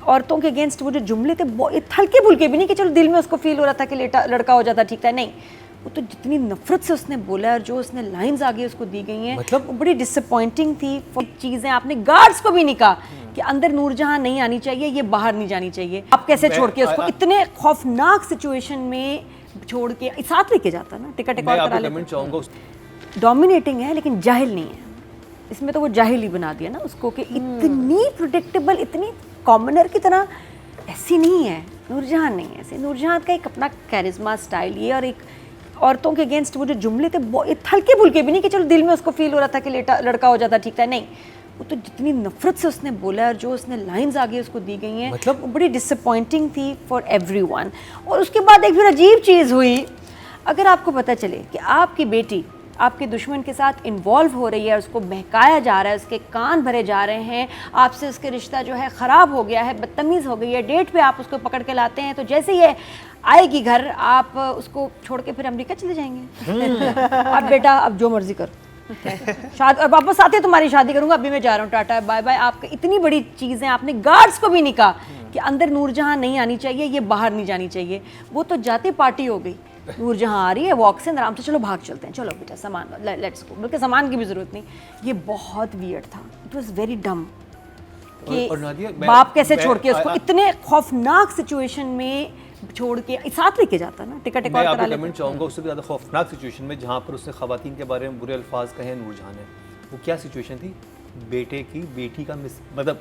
औरतों के अगेंस्ट वो जो जुमले थे हल्के फुल्के भी नहीं कि चलो दिल में उसको फील हो रहा था कि लड़का हो जाता ठीक था, नहीं, वो तो जितनी नफरत से उसने बोला और जो उसने लाइंस आगे उसको दी गई हैं मतलब वो बड़ी डिसअपॉइंटिंग थी। चीज़ें आपने गार्ड्स को भी नहीं कहा कि अंदर नूरजहां नहीं आनी चाहिए, ये बाहर नहीं जानी चाहिए। आप कैसे छोड़ के उसको इतने खौफनाक सिचुएशन में छोड़ के साथ लेके जाता ना, टिकट एक और करा लेता। डोमिनेटिंग है लेकिन जाहिल नहीं है, इसमें तो वो जाहिल ही बना दिया ना उसको कि इतनी प्रेडिक्टेबल, इतनी कॉमनर की तरह ऐसी नहीं है नूरजहां, नहीं है ऐसे। नूरजहां का एक अपना कैरिज्मा स्टाइल ये, और एक औरतों के अगेंस्ट वो जो जुमले थे हल्के फुल्के भी नहीं कि चलो दिल में उसको फील हो रहा था कि लड़का हो जाता ठीक था, नहीं, वो तो जितनी नफरत से उसने बोला और जो उसने लाइंस आगे उसको दी गई हैं मतलब वो बड़ी डिसअपॉइंटिंग थी फॉर एवरीवन। और उसके बाद एक फिर अजीब चीज़ हुई, अगर आपको पता चले कि आपकी बेटी आपके दुश्मन के साथ इन्वॉल्व हो रही है, उसको बहकाया जा रहा है, उसके कान भरे जा रहे हैं, आपसे उसके रिश्ता जो है ख़राब हो गया है, बदतमीज़ हो गई है, डेट पे आप उसको पकड़ के लाते हैं, तो जैसे ही आएगी घर आप उसको छोड़ के फिर अमेरिका चले जाएंगे। अब बेटा अब जो मर्जी कर, शादी अब वापस आते तुम्हारी शादी करूंगा, अभी मैं जा रहा हूँ, टाटा बाय बाय। आपके इतनी बड़ी चीज़ें आपने गार्ड्स को भी नहीं कहा कि अंदर नूरजहां नहीं आनी चाहिए, ये बाहर नहीं जानी चाहिए। वो तो जाते पार्टी हो गई, नूरजहां आ रही है वॉक से आराम से, चलो भाग चलते हैं, चलो बेटा सामान लेट्स गो, बल्कि सामान की भी जरूरत नहीं। ये बहुत वियर्ड था, इट वाज वेरी डम कि बाप कैसे छोड़ के उसको इतने खौफनाक सिचुएशन में छोड़ के साथ लेके जाता ना, टिकट एक और करा लेता। कमेंट चाहूँगा उससे भी ज़्यादा खौफनाक सिचुएशन में जहाँ पर उसने खवातीन के बारे में बुरे अल्फाज कहे नूरजहां ने। वो क्या सिचुएशन थी, बेटी का मतलब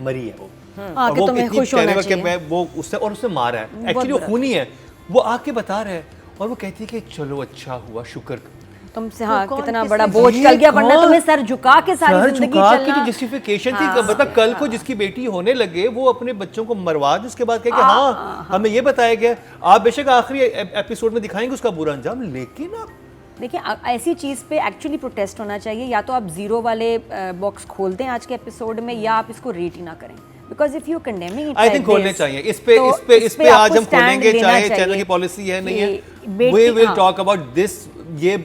मरी है वो, और वो इतनी कहने कि मैं वो उससे और उससे मारा है, एक्चुअली वो खूनी है, वो आके बता रहा है और वो कहती है कि चलो अच्छा हुआ शुक्र तुमसे, हाँ कितना बड़ा बोझ टल गया, वरना तुम्हें सर झुका के सारी जिंदगी चलना। जो जस्टिफिकेशन थी, मतलब कल को जिसकी बेटी होने लगे वो अपने बच्चों को मरवा दे, उसके बाद कहे कि हाँ हमें ये बताया गया, आप बेशक आखिरी एपिसोड में दिखाएंगे उसका बुरा अंजाम, लेकिन आप देखिए ऐसी चीज़ पे एक्चुअली प्रोटेस्ट होना चाहिए, या तो आप जीरो वाले बॉक्स खोल दें आज के एपिसोड में, या आप इसको रेट ही ना करें, because if you condemning it I think खोलने चाहिए। इस पे आज हम खोलेंगे, चाहे चैनल की पॉलिसी है नहीं है, we will talk about this. ये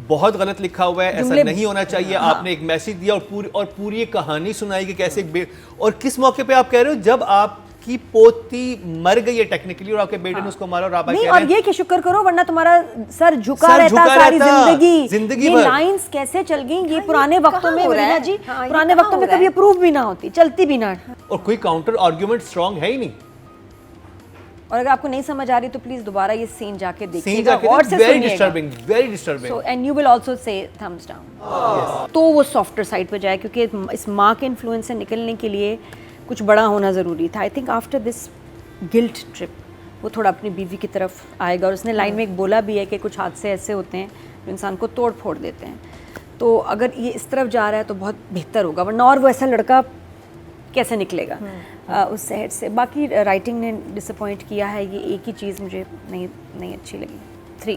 बहुत गलत लिखा हुआ है, ऐसा नहीं होना चाहिए। आपने एक मैसेज दिया और पूरी एक कहानी सुनाई कि कैसे और किस मौके पे आप कह रहे हो, जब आपकी पोती मर गई है टेक्निकली और आपके बेटे ने उसको मारा, और आप नहीं, और ये कि शुक्र करो वरना तुम्हारा सर झुका रहता सारी जिंदगी। ये लाइंस कैसे चल गई, ये पुराने वक्तों में वरीना जी, पुराने वक्तों में कभी अप्रूव भी ना होती, चलती भी ना, और कोई काउंटर आर्गुमेंट स्ट्रांग है ही नहीं। और अगर आपको नहीं समझ आ रही तो प्लीज दोबारा ये सीन जाके देखिएगा और से very disturbing so and you will also say thumbs down. तो वो सॉफ्टर साइड पे जाए, क्योंकि इस माँ के इन्फ्लुएंस से निकलने के लिए कुछ बड़ा होना ज़रूरी था। I think after this guilt trip वो थोड़ा अपनी बीवी की तरफ आएगा, और उसने लाइन में एक बोला भी है कि कुछ हादसे ऐसे होते हैं जो इंसान को तोड़ फोड़ देते हैं, तो अगर ये इस तरफ जा रहा है तो बहुत बेहतर होगा, वरना और वो ऐसा लड़का कैसे निकलेगा उस सेट से। बाकी राइटिंग ने डिसअपॉइंट किया है, ये एक ही चीज़ मुझे नहीं अच्छी लगी।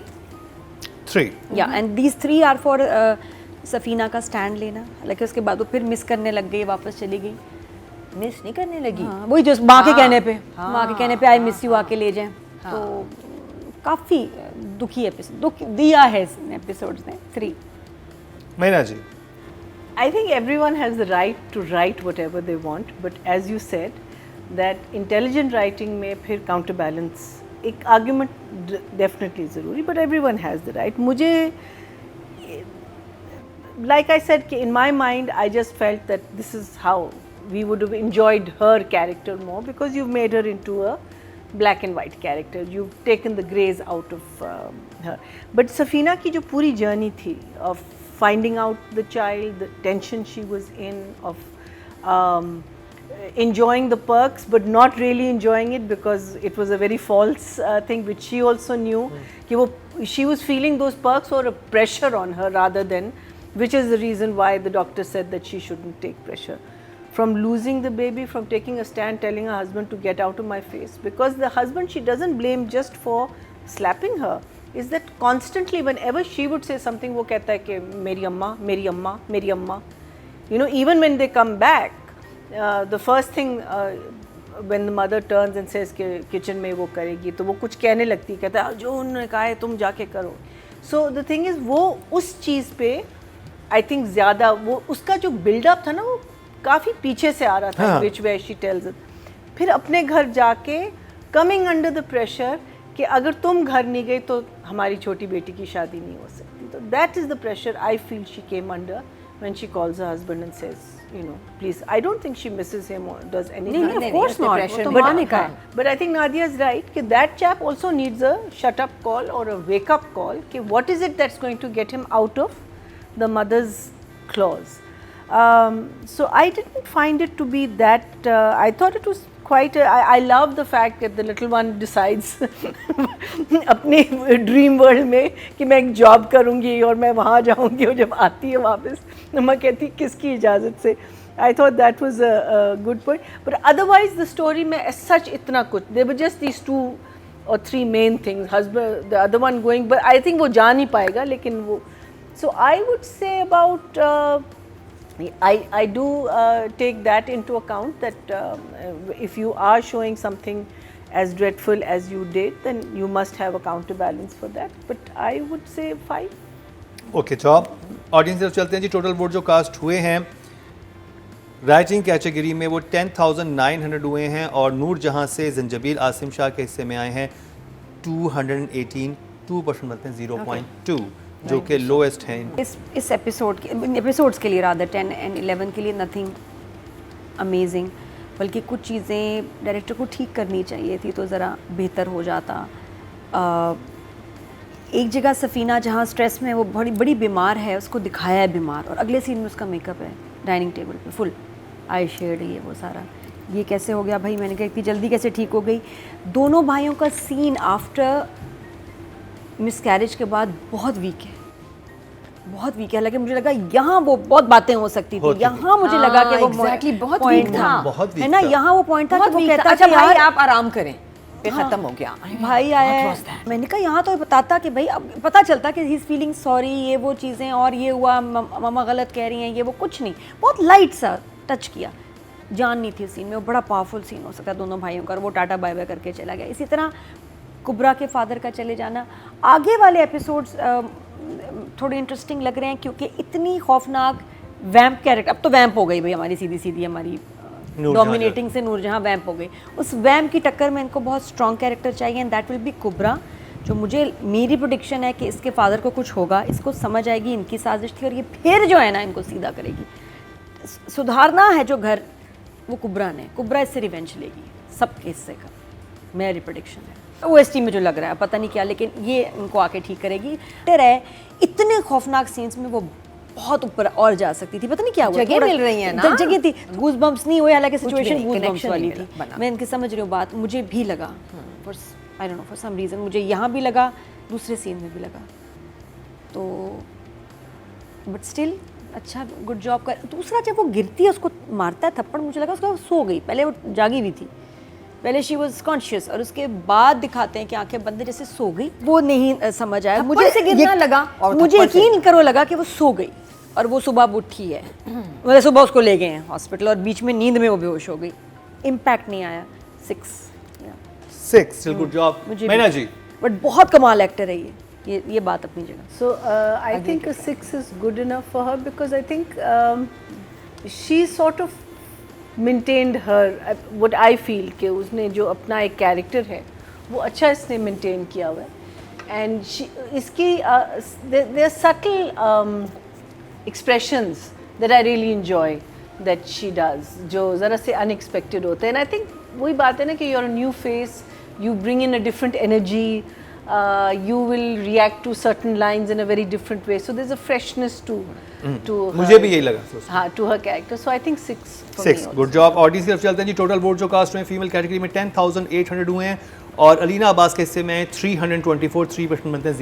3 या and these 3 are for Safina का स्टैंड लेना, हालांकि उसके बाद वो फिर मिस करने लग गई, वापस चली गई, मिस नहीं करने लगी, वही जो माँ के कहने पे, माँ के कहने पे आई मिस यू आके ले जाएं, तो काफ़ी दुखी एपिसोड दुख दिया है इस एपिसोड ने। 3 मैना जी, I think everyone has the right to write whatever they want, but as you said that intelligent writing में फिर counterbalance एक argument definitely ज़रूरी, but everyone has the right. मुझे like I said in my mind I just felt that this is how we would have enjoyed her character more, because you've made her into a black and white character, you've taken the greys out of her. But Safina की जो पूरी journey थी of finding out the child, the tension she was in, of enjoying the perks but not really enjoying it because it was a very false thing, which she also knew कि वो she was feeling those perks or a pressure on her rather than, which is the reason why the doctor said that she shouldn't take pressure. From losing the baby, from taking a stand, telling her husband to get out of my face, because the husband she doesn't blame just for slapping her, is that constantly whenever she would say something वो कहता है कि मेरी अम्मा मेरी अम्मा मेरी अम्मा, you know, even when they come back the first thing when the mother turns and says कि kitchen में वो करेगी, तो वो कुछ कहने लगती, कहता है जो उन्होंने कहा है तुम जाके करो। So the thing is वो उस चीज़ पे I think ज़्यादा वो उसका जो build up था ना वो काफ़ी पीछे से आ रहा था, which where she tells it, फिर अपने घर जाके कमिंग अंडर द प्रेशर कि अगर तुम घर नहीं गई तो हमारी छोटी बेटी की शादी नहीं हो सकती. तो that is the pressure I feel she came under when she calls her husband and says, you know, please. I don't think she misses him or does anything. नहीं, of course not. वो तो माँ ने कहा. But I think Nadia is right कि that chap also needs a shut up call or a wake up call कि what is it that's going to get him out of the mother's claws. So I didn't find it to be that. I thought it was quite. I love the fact that the little one decides अपने dream world में कि मैं एक job करूँगी और मैं वहाँ जाऊँगी और जब आती है वापस मैं कहती किसकी इजाज़त से. I thought that was a good point. But otherwise the story में as such इतना कुछ. There were just these 2 or 3 main things. Husband, the other one going, but I think वो जा नहीं पाएगा लेकिन वो. So I would say about. I do take that into account that if you are showing something as dreadful as you did, then you must have a counterbalance for that. But I would say 5. Okay तो आप audience से चलते हैं जी. Total vote जो cast हुए हैं writing category में वो 10,900 हुए हैं और नूर जहां से जंजबील आसिम शाह के हिस्से में आए हैं 218. 2% बनते हैं 0.2 जो कि लोएस्ट हैं इस एपिसोड्स के लिए रादर 10 and 11 के लिए नथिंग अमेजिंग. बल्कि कुछ चीज़ें डायरेक्टर को ठीक करनी चाहिए थी तो ज़रा बेहतर हो जाता. एक जगह सफ़ीना जहाँ स्ट्रेस में वो बड़ी बड़ी बीमार है उसको दिखाया है बीमार और अगले सीन में उसका मेकअप है डाइनिंग टेबल पे फुल आई शेड ये वो सारा. ये कैसे हो गया भाई. मैंने कहा इतनी जल्दी कैसे ठीक हो गई. दोनों भाइयों का सीन आफ्टर मिसकैरेज के बाद बहुत वीक है. बहुत वीक है. हालांकि मुझे लगा यहाँ वो बहुत बातें हो सकती थी. यहाँ मुझे लगा कि वो एग्जैक्टली बहुत वीक था. है ना. यहाँ वो पॉइंट था कि वो कहता अच्छा कि भाई यार आप आराम करें पे खत्म हो गया. भाई आया है. मैंने कहा यहाँ तो बताता कि भाई अब पता चलता कि ही इज फीलिंग सॉरी ये वो चीज़ें और ये हुआ मम्मा गलत कह रही हैं ये वो कुछ नहीं. बहुत लाइट सा टच किया. जान नहीं थी सीन में. वो बड़ा पावरफुल सीन हो सकता है दोनों भाइयों का. वो टाटा बाय बाय करके चला गया. इसी तरह कुबरा के फादर का चले जाना. आगे वाले एपिसोड्स थोड़े इंटरेस्टिंग लग रहे हैं क्योंकि इतनी खौफनाक वैम्प कैरेक्टर. अब तो वैम्प हो गई भाई हमारी सीधी सीधी हमारी डोमिनेटिंग से नूरजहां वैम्प हो गई. उस वैम्प की टक्कर में इनको बहुत स्ट्रॉन्ग कैरेक्टर चाहिए एंड दैट विल बी कुबरा. जो मुझे मेरी प्रेडिक्शन है कि इसके फादर को कुछ होगा. इसको समझ आएगी इनकी साजिश थी और ये फिर जो है ना इनको सीधा करेगी. सुधारना है जो घर वो कुबरा ने. कुबरा इससे रिवेंज लेगी सबके हिस्से का. मेरी प्रेडिक्शन है. OST में जो लग रहा है पता नहीं क्या लेकिन ये इनको आके ठीक करेगी. है इतने खौफनाक सीन्स में वो बहुत ऊपर और जा सकती थी. पता नहीं क्या हुआ. जगह मिल रही है ना. जगह थी. गूज बम्प्स नहीं हुए हालांकि सिचुएशन गूज बम्प्स वाली थी. मैं इनकी समझ रही हूँ बात. मुझे भी लगा I don't know for some reason मुझे यहाँ भी लगा दूसरे सीन में भी लगा. तो बट स्टिल अच्छा गुड जॉब कर. दूसरा जब वो गिरती है उसको मारता है थप्पड़ मुझे लगा उसको सो गई. पहले वो जागी हुई थी. पहले शी वॉज कॉन्शियस और उसके बाद दिखाते हैं कि आंखें बंद जैसे सो गई. वो नहीं समझ आया मुझे. से गिरना लगा और मुझे यकीन करो लगा कि वो सो गई और वो सुबह उठी है. मतलब सुबह उसको ले गए हैं हॉस्पिटल और बीच में नींद में वो बेहोश हो गई. इम्पैक्ट नहीं आया. 6 गुड जॉब मैना जी. बट बहुत कमाल एक्टर है ये बात अपनी जगह. So I think a 6 is good enough for her because I think she sort of maintained her what I feel कि उसने जो अपना एक कैरेक्टर है वो अच्छा इसने मेंटेन किया हुआ है. एंड इसकी there are subtle expressions that I really enjoy that she does जो ज़रा से unexpected होते हैं. And I think वही बात है ना कि you're a new face, you bring in a different energy, you will react to certain lines in a very different way. So there's a freshness to her. मुझे भी यही लगा. हाँ, to her character. So I think 6 for 6 me. Good job. Audience की तरफ चलते हैं जी. Total vote जो कास्ट हुए फीमेल कैटेगरी में 10,800 हुए हैं और अलीना अब्बास के हिस्से में 324. 3% बनते हैं